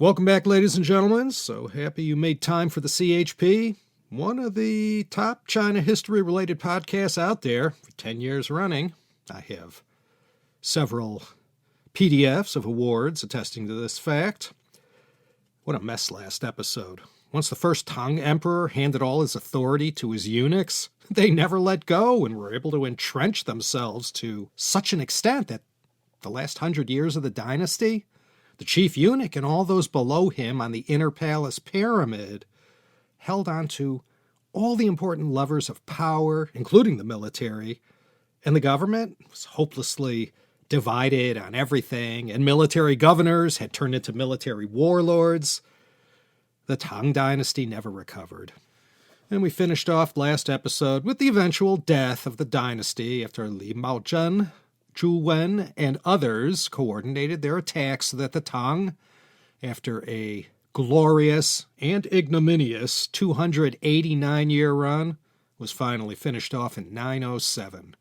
Welcome back, ladies and gentlemen. So happy you made time for the CHP, one of the top China history-related podcasts out there for 10 years running. I have several PDFs of awards attesting to this fact. What a mess last episode. Once the first Tang emperor handed all his authority to his eunuchs, they never let go and were able to entrench themselves to such an extent that the last 100 years of the dynasty, the chief eunuch and all those below him on the inner palace pyramid held on to all the important levers of power, including the military, and the government was hopelessly divided on everything, and military governors had turned into military warlords. The Tang Dynasty never recovered. And we finished off last episode with the eventual death of the dynasty after Li Maozhen, Zhu Wen, and others coordinated their attacks so that the Tang, after a glorious and ignominious 289-year run, was finally finished off in 907.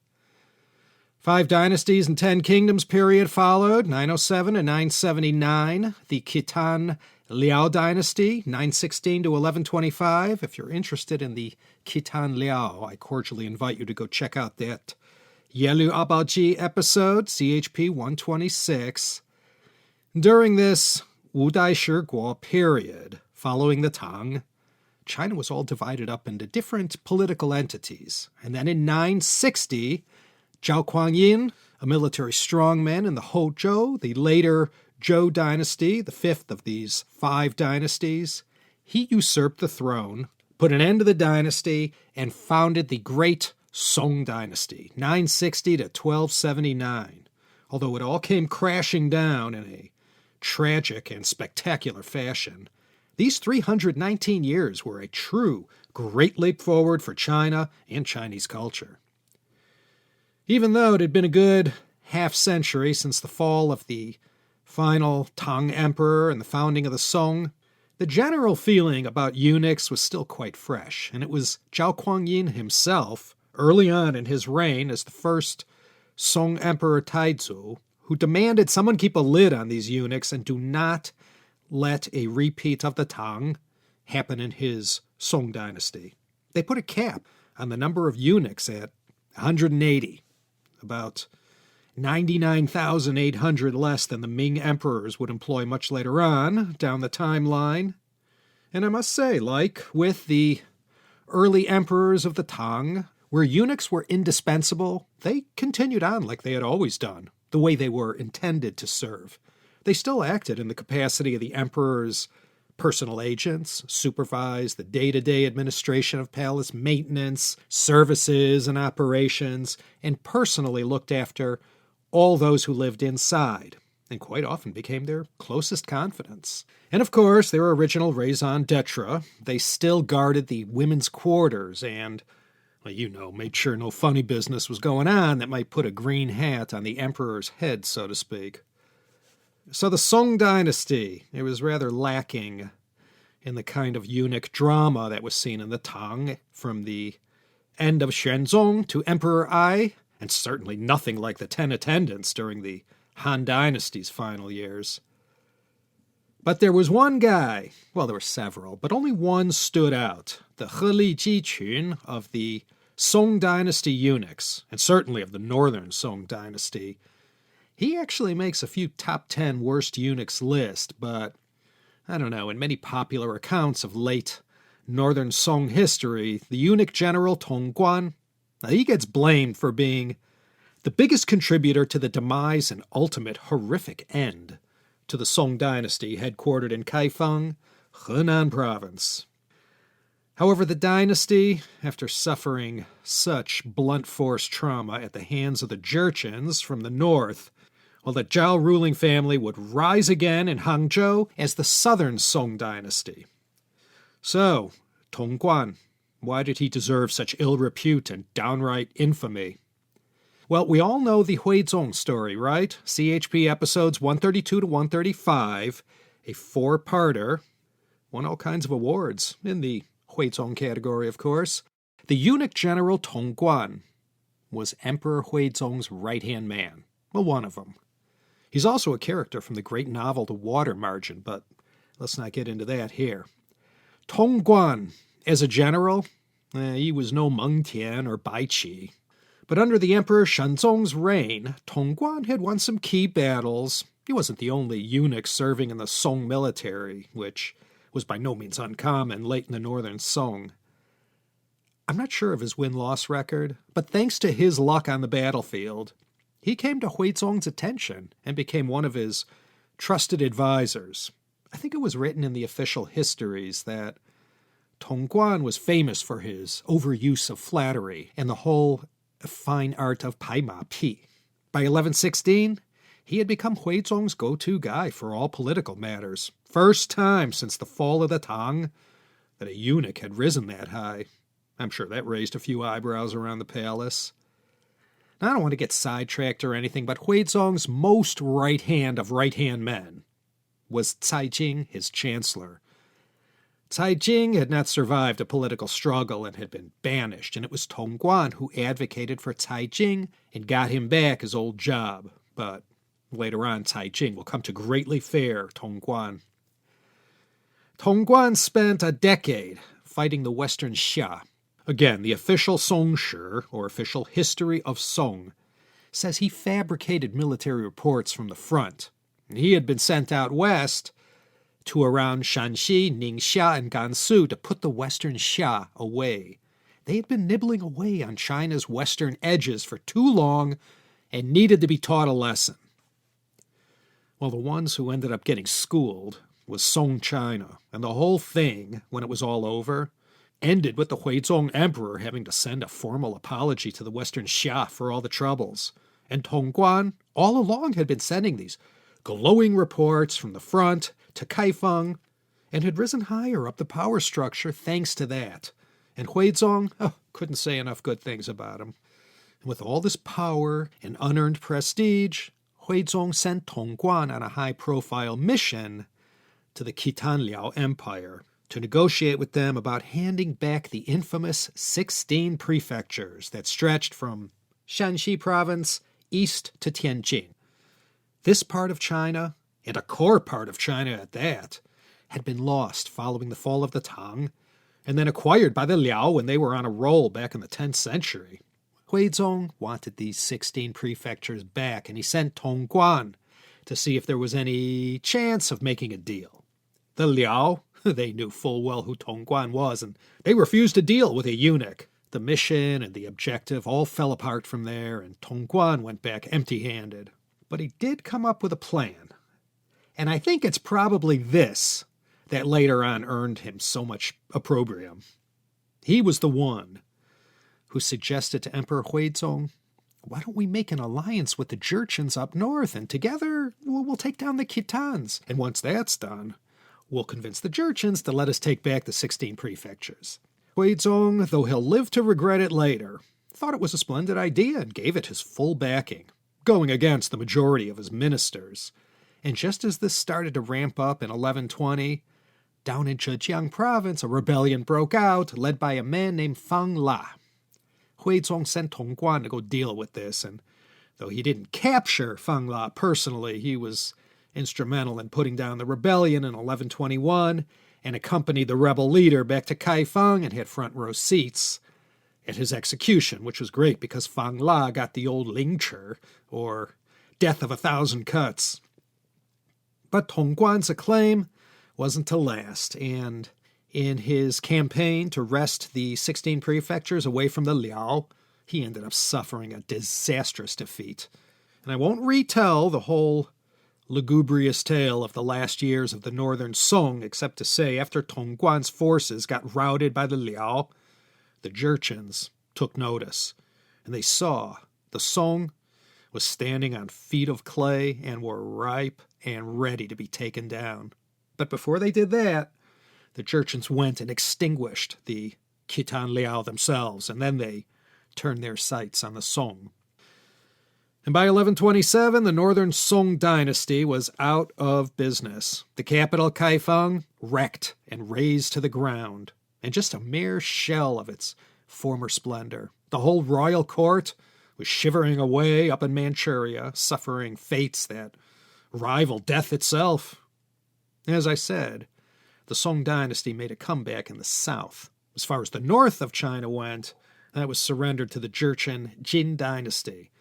5 dynasties and 10 kingdoms period followed, 907 to 979. The Khitan Liao Dynasty, 916 to 1125. If you're interested in the Khitan Liao, I cordially invite you to go check out that Yelu Abaoji episode, CHP 126. During this Wudai Shiguo period, following the Tang, China was all divided up into different political entities. And then in 960, Zhao Kuangyin, a military strongman in the Hozhou, the later Zhou dynasty, the fifth of these 5 dynasties, he usurped the throne, put an end to the dynasty, and founded the great Song Dynasty, 960 to 1279. Although it all came crashing down in a tragic and spectacular fashion, these 319 years were a true great leap forward for China and Chinese culture. Even though it had been a good half-century since the fall of the final Tang emperor and the founding of the Song, the general feeling about eunuchs was still quite fresh, and it was Zhao Kuangyin himself, early on in his reign as the first Song Emperor Taizu, who demanded someone keep a lid on these eunuchs and do not let a repeat of the Tang happen in his Song Dynasty. They put a cap on the number of eunuchs at 180, about 99,800 less than the Ming emperors would employ much later on down the timeline. And I must say, like with the early emperors of the Tang, where eunuchs were indispensable, they continued on like they had always done, the way they were intended to serve. They still acted in the capacity of the emperor's personal agents, supervised the day-to-day administration of palace maintenance, services, and operations, and personally looked after all those who lived inside, and quite often became their closest confidants. And of course, their original raison d'etre, they still guarded the women's quarters and, well, made sure no funny business was going on that might put a green hat on the emperor's head, so to speak. So the Song Dynasty, it was rather lacking in the kind of eunuch drama that was seen in the Tang from the end of Xuanzong to Emperor Ai, and certainly nothing like the 10 attendants during the Han Dynasty's final years. But there was one guy, well, there were several, but only one stood out, the He Li Ji Qun of the Song Dynasty eunuchs, and certainly of the northern Song Dynasty. He actually makes a few top 10 worst eunuchs list, but I don't know, in many popular accounts of late northern Song history, the eunuch general Tong Guan, he gets blamed for being the biggest contributor to the demise and ultimate horrific end to the Song Dynasty headquartered in Kaifeng, Henan province. However, the dynasty, after suffering such blunt force trauma at the hands of the Jurchens from the north, well, the Zhao ruling family would rise again in Hangzhou as the southern Song Dynasty. So, Tong Guan, why did he deserve such ill repute and downright infamy? Well, we all know the Huizong story, right? CHP episodes 132 to 135, a 4-parter, won all kinds of awards in the Huizong category, of course. The eunuch general Tong Guan was Emperor Huizong's right-hand man. Well, one of them. He's also a character from the great novel The Water Margin, but let's not get into that here. Tong Guan, as a general, he was no Meng Tian or Bai Qi. But under the Emperor Shenzong's reign, Tong Guan had won some key battles. He wasn't the only eunuch serving in the Song military, which was by no means uncommon late in the northern Song. I'm not sure of his win-loss record, but thanks to his luck on the battlefield, he came to Huizong's attention and became one of his trusted advisors. I think it was written in the official histories that Tong Guan was famous for his overuse of flattery and the whole fine art of pai ma pi. By 1116, he had become Huizong's go-to guy for all political matters. First time since the fall of the Tang that a eunuch had risen that high. I'm sure that raised a few eyebrows around the palace. Now, I don't want to get sidetracked or anything, but Huizong's most right-hand of right-hand men was Tai Ching, his chancellor. Tai Ching had not survived a political struggle and had been banished, and it was Tong Guan who advocated for Tai Ching and got him back his old job. But later on, Tai Ching will come to greatly fear Tong Guan. Tong Guan spent a decade fighting the Western Xia. Again, the official Song Shi, or official history of Song, says he fabricated military reports from the front. He had been sent out west to around Shanxi, Ningxia, and Gansu to put the Western Xia away. They had been nibbling away on China's western edges for too long and needed to be taught a lesson. Well, the ones who ended up getting schooled was Song China, and the whole thing, when it was all over, ended with the Huizong emperor having to send a formal apology to the Western Xia for all the troubles. And Tong Guan, all along, had been sending these glowing reports from the front to Kaifeng, and had risen higher up the power structure thanks to that. And Huizong couldn't say enough good things about him. And with all this power and unearned prestige, Huizong sent Tong Guan on a high-profile mission to the Khitan Liao Empire to negotiate with them about handing back the infamous 16 prefectures that stretched from Shanxi province east to Tianjin. This part of China, and a core part of China at that, had been lost following the fall of the Tang, and then acquired by the Liao when they were on a roll back in the 10th century. Huizong wanted these 16 prefectures back, and he sent Tong Guan to see if there was any chance of making a deal. The Liao, they knew full well who Tong Guan was, and they refused to deal with a eunuch. The mission and the objective all fell apart from there, and Tong Guan went back empty-handed. But he did come up with a plan. And I think it's probably this that later on earned him so much opprobrium. He was the one who suggested to Emperor Huizong, why don't we make an alliance with the Jurchens up north, and together we'll take down the Khitans. And once that's done, we'll convince the Jurchens to let us take back the 16 prefectures. Huizong, though he'll live to regret it later, thought it was a splendid idea and gave it his full backing, going against the majority of his ministers. And just as this started to ramp up in 1120, down in Zhejiang province, a rebellion broke out, led by a man named Fang La. Huizong sent Tong Guan to go deal with this, and though he didn't capture Fang La personally, he was instrumental in putting down the rebellion in 1121 and accompanied the rebel leader back to Kaifeng and had front row seats at his execution, which was great because Fang La got the old Lingchi, or death of 1,000 cuts. But Tong Guan's acclaim wasn't to last, and in his campaign to wrest the 16 prefectures away from the Liao, he ended up suffering a disastrous defeat. And I won't retell the whole lugubrious tale of the last years of the northern Song, except to say after Tong Guan's forces got routed by the Liao, the Jurchens took notice, and they saw the Song was standing on feet of clay and were ripe and ready to be taken down. But before they did that, the Jurchens went and extinguished the Khitan Liao themselves, and then they turned their sights on the Song. And by 1127, the northern Song Dynasty was out of business. The capital, Kaifeng, wrecked and razed to the ground, and just a mere shell of its former splendor. The whole royal court was shivering away up in Manchuria, suffering fates that rival death itself. As I said, the Song Dynasty made a comeback in the south. As far as the north of China went, that was surrendered to the Jurchen Jin Dynasty.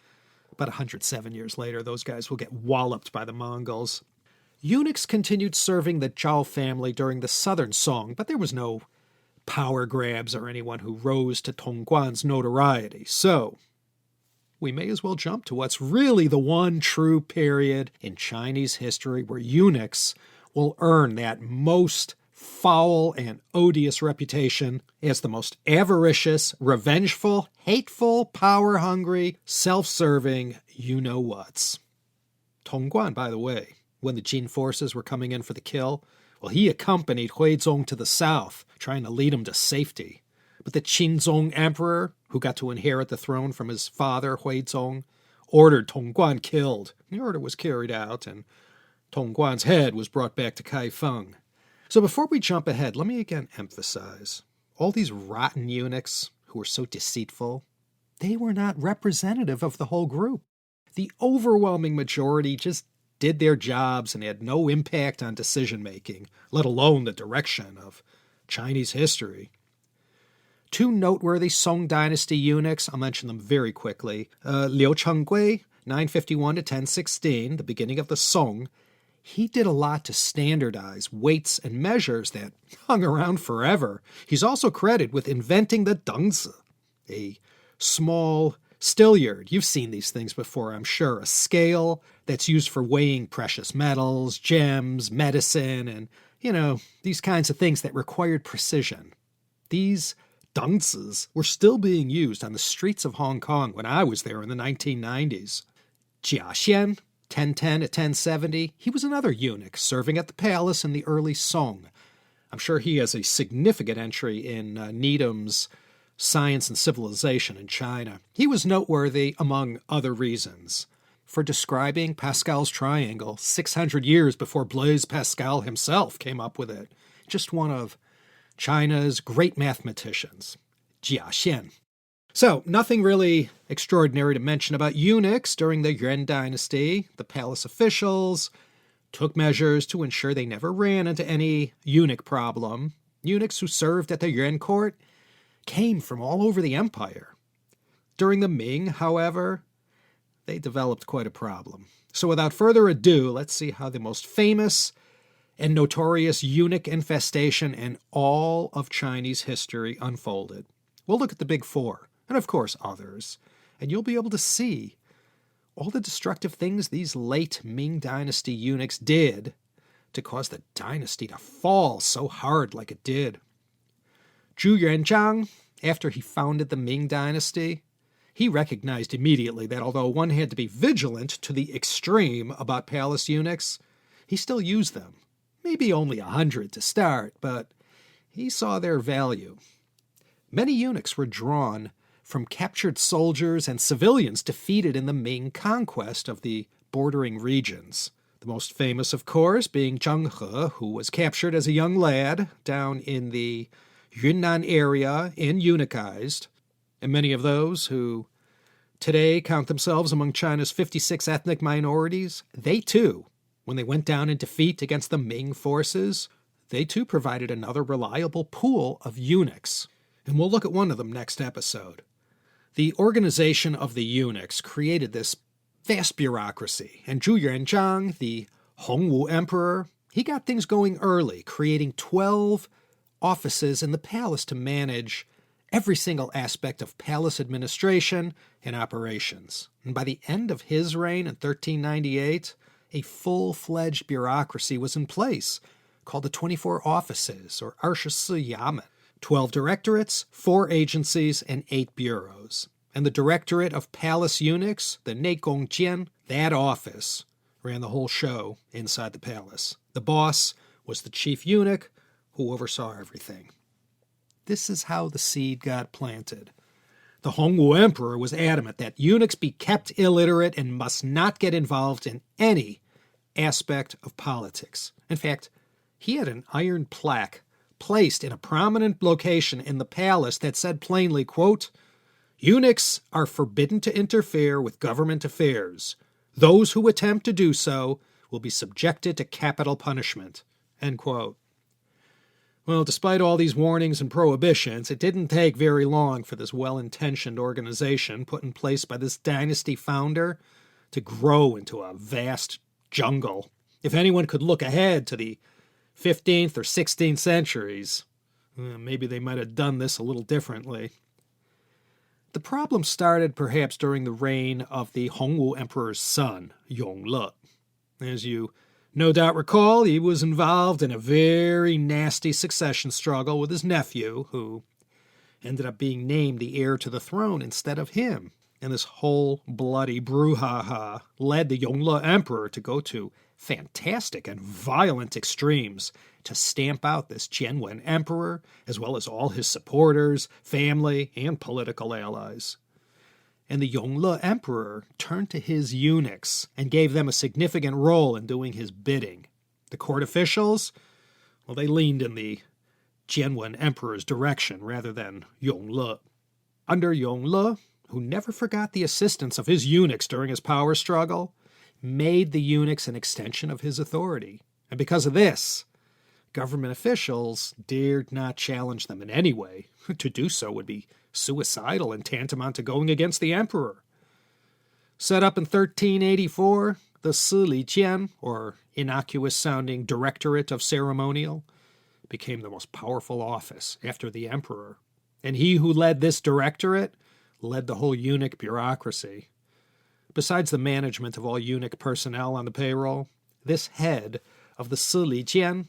About 107 years later, those guys will get walloped by the Mongols. Eunuchs continued serving the Zhao family during the southern Song, but there was no power grabs or anyone who rose to Tong Guan's notoriety. So, we may as well jump to what's really the one true period in Chinese history where eunuchs will earn that most foul and odious reputation as the most avaricious, revengeful, hateful, power-hungry, self-serving you-know-whats. Tong Guan, by the way, when the Jin forces were coming in for the kill, well, he accompanied Huizong to the south, trying to lead him to safety. But the Qinzong emperor, who got to inherit the throne from his father, Huizong, ordered Tong Guan killed. The order was carried out, and Tong Guan's head was brought back to Kaifeng. So before we jump ahead, let me again emphasize, all these rotten eunuchs who were so deceitful, they were not representative of the whole group. The overwhelming majority just did their jobs and had no impact on decision-making, let alone the direction of Chinese history. Two noteworthy Song Dynasty eunuchs, I'll mention them very quickly. Liu Chenggui, 951 to 1016, the beginning of the Song. He did a lot to standardize weights and measures that hung around forever. He's also credited with inventing the dengzi, a small Stilliard. You've seen these things before, I'm sure. A scale that's used for weighing precious metals, gems, medicine, and, these kinds of things that required precision. These dengzis were still being used on the streets of Hong Kong when I was there in the 1990s. Jia Xian, 1010 to 1070, he was another eunuch serving at the palace in the early Song. I'm sure he has a significant entry in Needham's Science and Civilization in China. He was noteworthy, among other reasons, for describing Pascal's triangle 600 years before Blaise Pascal himself came up with it. Just one of China's great mathematicians, Jia Xian. So, nothing really extraordinary to mention about eunuchs during the Yuan Dynasty. The palace officials took measures to ensure they never ran into any eunuch problem. Eunuchs who served at the Yuan court came from all over the empire. During the Ming, however, they developed quite a problem. So without further ado, let's see how the most famous and notorious eunuch infestation in all of Chinese history unfolded. We'll look at the big four, and of course others, and you'll be able to see all the destructive things these late Ming Dynasty eunuchs did to cause the dynasty to fall so hard like it did. Julian Zhang, after he founded the Ming Dynasty, he recognized immediately that although one had to be vigilant to the extreme about palace eunuchs, he still used them. Maybe only 100 to start, but he saw their value. Many eunuchs were drawn from captured soldiers and civilians defeated in the Ming conquest of the bordering regions. The most famous, of course, being Zheng He, who was captured as a young lad down in the Yunnan area and eunuchized, and many of those who today count themselves among China's 56 ethnic minorities, they too, when they went down in defeat against the Ming forces, they too provided another reliable pool of eunuchs. And we'll look at one of them next episode. The organization of the eunuchs created this vast bureaucracy, and Julian Zhang, the Hongwu emperor, he got things going early, creating 12 offices in the palace to manage every single aspect of palace administration and operations. And by the end of his reign in 1398, a full-fledged bureaucracy was in place, called the 24 offices, or 24 Yamen, 12 directorates, 4 agencies, and 8 bureaus. And the Directorate of Palace Eunuchs, the Neigongjian, that office ran the whole show inside the palace. The boss was the chief eunuch, who oversaw everything. This is how the seed got planted. The Hongwu emperor was adamant that eunuchs be kept illiterate and must not get involved in any aspect of politics. In fact, he had an iron plaque placed in a prominent location in the palace that said plainly, quote, "Eunuchs are forbidden to interfere with government affairs. Those who attempt to do so will be subjected to capital punishment," End quote. Well, despite all these warnings and prohibitions, it didn't take very long for this well-intentioned organization put in place by this dynasty founder to grow into a vast jungle. If anyone could look ahead to the 15th or 16th centuries, maybe they might have done this a little differently. The problem started perhaps during the reign of the Hongwu Emperor's son, Yongle. As you no doubt recall, he was involved in a very nasty succession struggle with his nephew, who ended up being named the heir to the throne instead of him. And this whole bloody brouhaha led the Yongle Emperor to go to fantastic and violent extremes to stamp out this genuine emperor, as well as all his supporters, family, and political allies. And the Yongle Emperor turned to his eunuchs and gave them a significant role in doing his bidding. The court officials, well, they leaned in the genuine emperor's direction rather than Yongle. Under Yongle, who never forgot the assistance of his eunuchs during his power struggle, made the eunuchs an extension of his authority. And because of this, government officials dared not challenge them in any way. To do so would be suicidal and tantamount to going against the emperor. Set up in 1384, the Silijian, or innocuous-sounding Directorate of Ceremonial, became the most powerful office after the emperor. And he who led this directorate led the whole eunuch bureaucracy. Besides the management of all eunuch personnel on the payroll, this head of the Silijian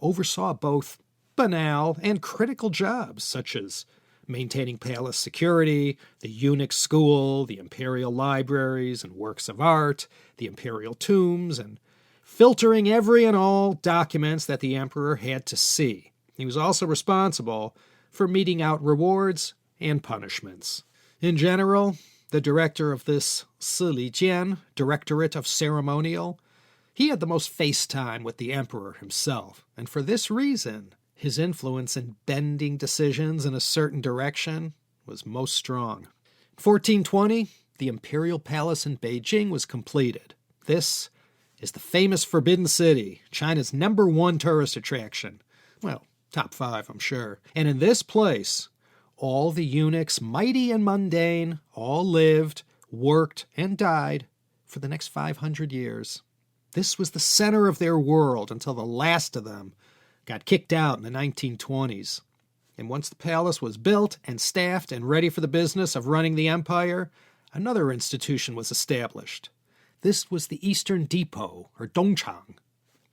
oversaw both banal and critical jobs, such as maintaining palace security, the eunuch school, the imperial libraries and works of art, the imperial tombs, and filtering every and all documents that the emperor had to see. He was also responsible for meting out rewards and punishments. In general, the director of this Silijian, Directorate of Ceremonial, he had the most face time with the emperor himself, and for this reason, his influence in bending decisions in a certain direction was most strong. In 1420, the imperial palace in Beijing was completed. This is the famous Forbidden City, China's #1 tourist attraction. Well, top 5, I'm sure. And in this place, all the eunuchs, mighty and mundane, all lived, worked, and died for the next 500 years. This was the center of their world until the last of them got kicked out in the 1920s. And once the palace was built and staffed and ready for the business of running the empire, another institution was established. This was the Eastern Depot, or Dongchang.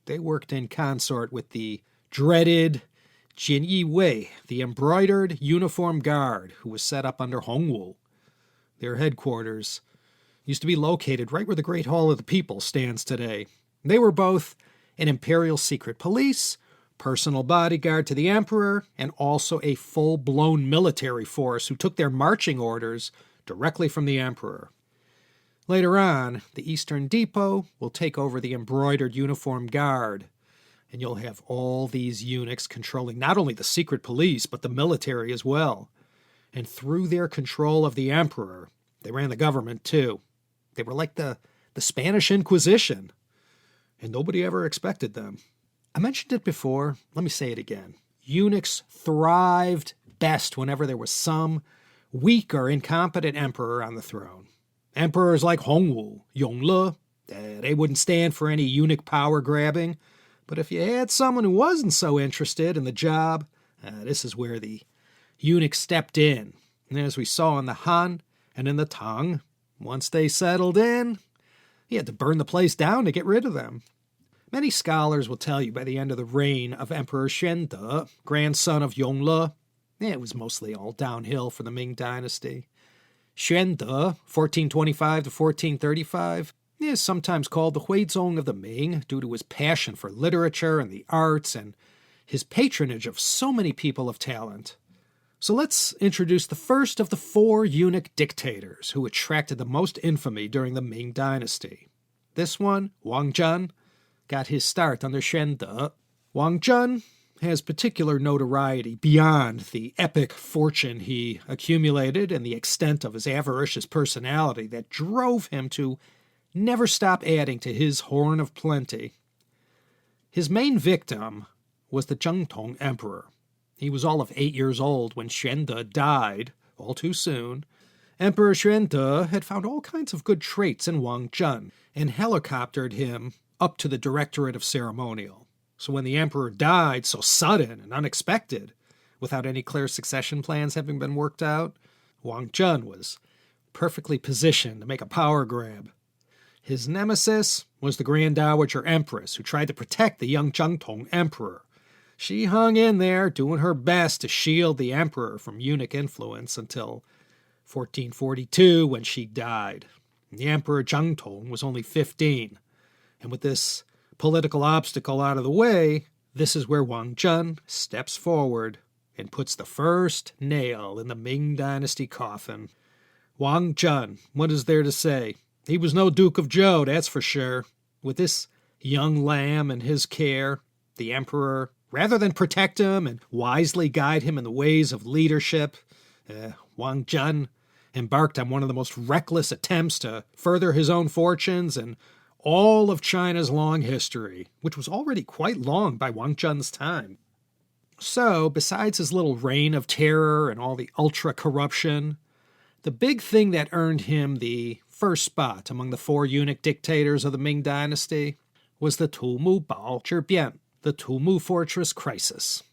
They worked in consort with the dreaded Jinyi Wei, the embroidered uniform guard who was set up under Hongwu. Their headquarters used to be located right where the Great Hall of the People stands today. They were both an imperial secret police, personal bodyguard to the emperor, and also a full-blown military force who took their marching orders directly from the emperor. Later on, the Eastern Depot will take over the embroidered uniform guard, and you'll have all these eunuchs controlling not only the secret police, but the military as well. And through their control of the emperor, they ran the government too. They were like the Spanish Inquisition, and nobody ever expected them. I mentioned it before, let me say it again. Eunuchs thrived best whenever there was some weak or incompetent emperor on the throne. Emperors like Hongwu, Yongle, they wouldn't stand for any eunuch power grabbing. But if you had someone who wasn't so interested in the job, this is where the eunuch stepped in. And as we saw in the Han and in the Tang, once they settled in, he had to burn the place down to get rid of them. Many scholars will tell you by the end of the reign of Emperor Xuande, grandson of Yongle, it was mostly all downhill for the Ming Dynasty. Xuande, 1425 to 1435, is sometimes called the Huizong of the Ming due to his passion for literature and the arts and his patronage of so many people of talent. So let's introduce the first of the 4 eunuch dictators who attracted the most infamy during the Ming Dynasty. This one, Wang Zhen, got his start under Xuande. Wang Zhen has particular notoriety beyond the epic fortune he accumulated and the extent of his avaricious personality that drove him to never stop adding to his horn of plenty. His main victim was the Zhengtong Emperor. He was all of 8 years old when Xuande died, all too soon. Emperor Xuande had found all kinds of good traits in Wang Zhen and helicoptered him up to the Directorate of Ceremonial. So when the emperor died so sudden and unexpected, without any clear succession plans having been worked out, Wang Zhen was perfectly positioned to make a power grab. His nemesis was the Grand Dowager Empress, who tried to protect the young Zhengtong Emperor. She hung in there, doing her best to shield the emperor from eunuch influence until 1442, when she died. The Emperor Zhengtong was only 15. And with this political obstacle out of the way, this is where Wang Zhen steps forward and puts the first nail in the Ming Dynasty coffin. Wang Zhen, what is there to say? He was no Duke of Zhou, that's for sure. With this young lamb in his care, the emperor, rather than protect him and wisely guide him in the ways of leadership, Wang Zhen embarked on one of the most reckless attempts to further his own fortunes in all of China's long history, which was already quite long by Wang Zhen's time. So, besides his little reign of terror and all the ultra-corruption, the big thing that earned him the first spot among the four eunuch dictators of the Ming Dynasty was the Tumu Bao Zhibian, the Tumu Fortress Crisis.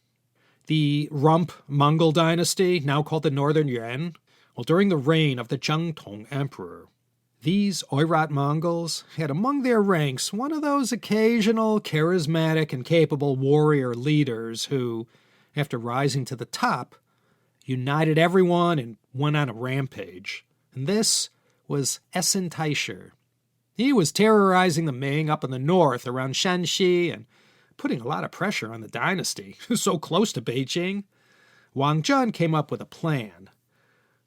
The Rump Mongol dynasty, now called the Northern Yuan, well, during the reign of the Zhengtong Emperor, these Oirat Mongols had among their ranks one of those occasional charismatic and capable warrior leaders who, after rising to the top, united everyone and went on a rampage. And this was Essen Taisher. He was terrorizing the Ming up in the north around Shanxi and putting a lot of pressure on the dynasty, so close to Beijing. Wang Zhen came up with a plan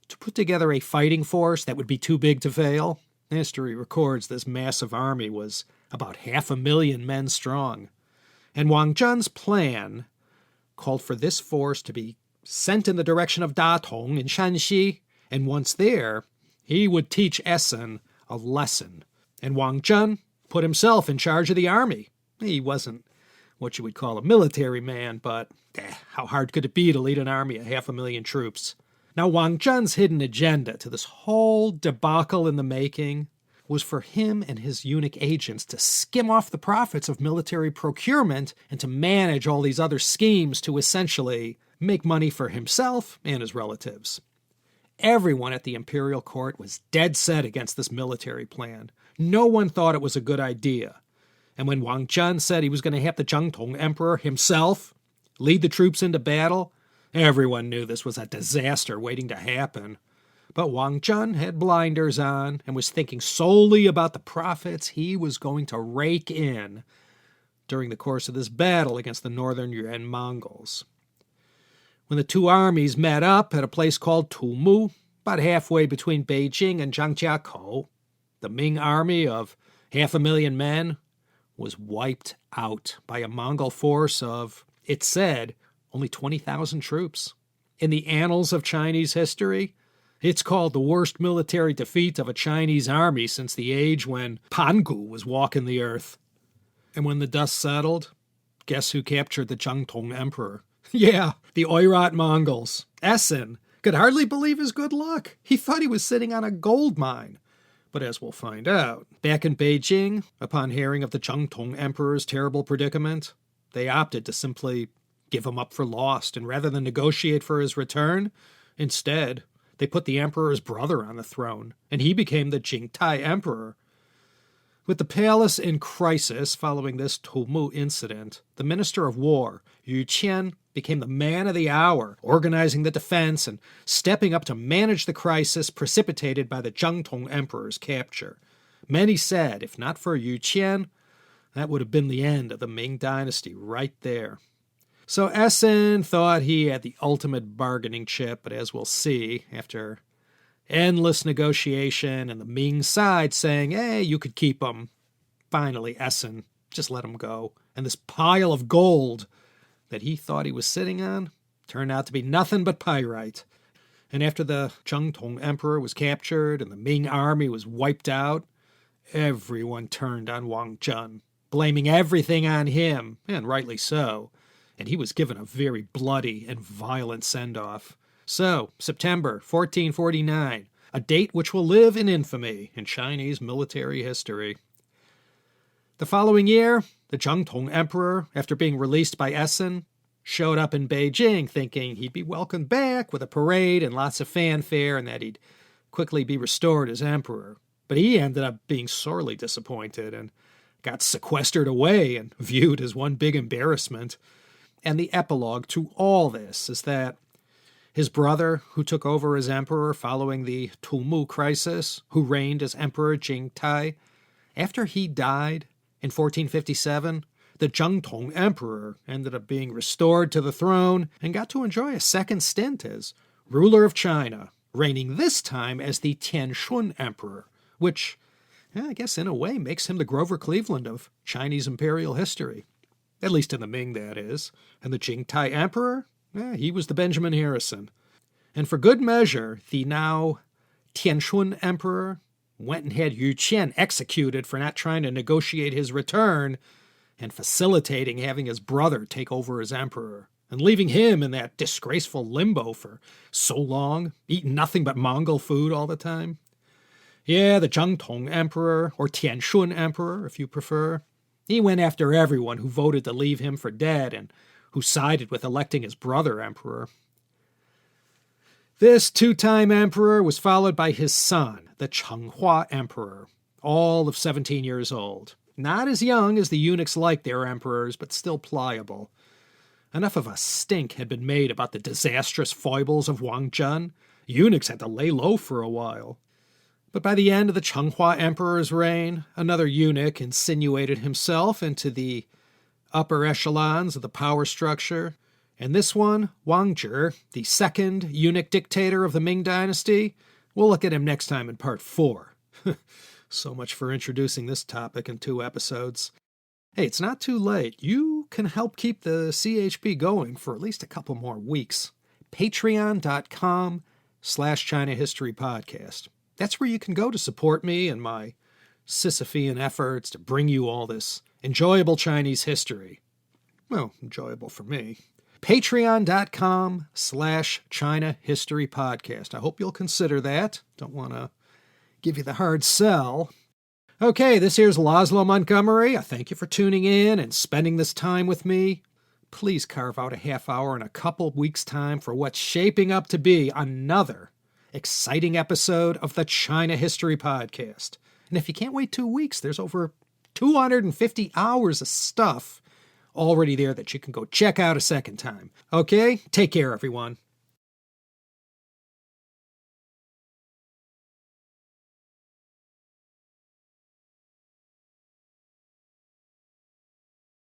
to put together a fighting force that would be too big to fail. History records this massive army was about 500,000 men strong. And Wang Zhen's plan called for this force to be sent in the direction of Datong in Shanxi, and once there, he would teach Essen a lesson. And Wang Zhen put himself in charge of the army. He wasn't what you would call a military man, but how hard could it be to lead an army of 500,000 troops? Now, Wang Zhen's hidden agenda to this whole debacle in the making was for him and his eunuch agents to skim off the profits of military procurement and to manage all these other schemes to essentially make money for himself and his relatives. Everyone at the imperial court was dead set against this military plan. No one thought it was a good idea. And when Wang Zhen said he was going to have the Zhengtong Emperor himself lead the troops into battle, everyone knew this was a disaster waiting to happen. But Wang Zhen had blinders on and was thinking solely about the profits he was going to rake in during the course of this battle against the Northern Yuan Mongols. When the two armies met up at a place called Tumu, about halfway between Beijing and Zhangjiakou, the Ming army of 500,000 men was wiped out by a Mongol force of, it said, only 20,000 troops. In the annals of Chinese history, it's called the worst military defeat of a Chinese army since the age when Pangu was walking the earth. And when the dust settled, guess who captured the Zhengtong Emperor? Yeah, the Oirat Mongols. Essen could hardly believe his good luck. He thought he was sitting on a gold mine. But as we'll find out, back in Beijing, upon hearing of the Zhengtong Emperor's terrible predicament, they opted to simply give him up for lost, and rather than negotiate for his return, instead, they put the emperor's brother on the throne, and he became the Jingtai Emperor. With the palace in crisis following this Tumu incident, the Minister of War, Yu Qian, became the man of the hour, organizing the defense and stepping up to manage the crisis precipitated by the Zhengtong Emperor's capture. Many said, if not for Yu Qian, that would have been the end of the Ming Dynasty right there. So Essen thought he had the ultimate bargaining chip, but as we'll see, after endless negotiation and the Ming side saying, hey, you could keep him, finally Essen just let him go. And this pile of gold that he thought he was sitting on turned out to be nothing but pyrite. And after the Zhengtong Emperor was captured and the Ming army was wiped out, everyone turned on Wang Zhen. blaming everything on him, and rightly so. And he was given a very bloody and violent send-off. So, September 1449, a date which will live in infamy in Chinese military history. The following year, the Zhengtong Emperor, after being released by Essen, showed up in Beijing thinking he'd be welcomed back with a parade and lots of fanfare and that he'd quickly be restored as emperor. But he ended up being sorely disappointed and got sequestered away and viewed as one big embarrassment. And the epilogue to all this is that his brother, who took over as emperor following the Tulmu crisis, who reigned as Emperor Jing Tai, after he died in 1457, the Zhengtong Emperor ended up being restored to the throne and got to enjoy a second stint as ruler of China, reigning this time as the Tianshun Emperor, which, I guess in a way, makes him the Grover Cleveland of Chinese imperial history. At least in the Ming, that is. And the Jing Tai Emperor? He was the Benjamin Harrison. And for good measure, the now Tianshun Emperor went and had Yu Qian executed for not trying to negotiate his return and facilitating having his brother take over as emperor, and leaving him in that disgraceful limbo for so long, eating nothing but Mongol food all the time. Yeah, the Zhengtong Emperor, or Tianshun Emperor, if you prefer, he went after everyone who voted to leave him for dead and who sided with electing his brother emperor. This two-time emperor was followed by his son, the Changhua Emperor, all of 17 years old. Not as young as the eunuchs liked their emperors, but still pliable. Enough of a stink had been made about the disastrous foibles of Wang Zhen. Eunuchs had to lay low for a while. But by the end of the Changhua Emperor's reign, another eunuch insinuated himself into the upper echelons of the power structure. And this one, Wang Zhen, the second eunuch dictator of the Ming Dynasty, we'll look at him next time in part 4. So much for introducing this topic in 2 episodes. Hey, it's not too late. You can help keep the CHP going for at least a couple more weeks. Patreon.com/China History Podcast. That's where you can go to support me and my Sisyphean efforts to bring you all this enjoyable Chinese history. Well, enjoyable for me. Patreon.com/China History Podcast. I hope you'll consider that. Don't want to give you the hard sell. Okay, this here's Laszlo Montgomery. I thank you for tuning in and spending this time with me. Please carve out a half hour in a couple weeks' time for what's shaping up to be another exciting episode of the China History Podcast. And if you can't wait 2 weeks, there's over 250 hours of stuff already there that you can go check out a second time. Okay, take care, everyone.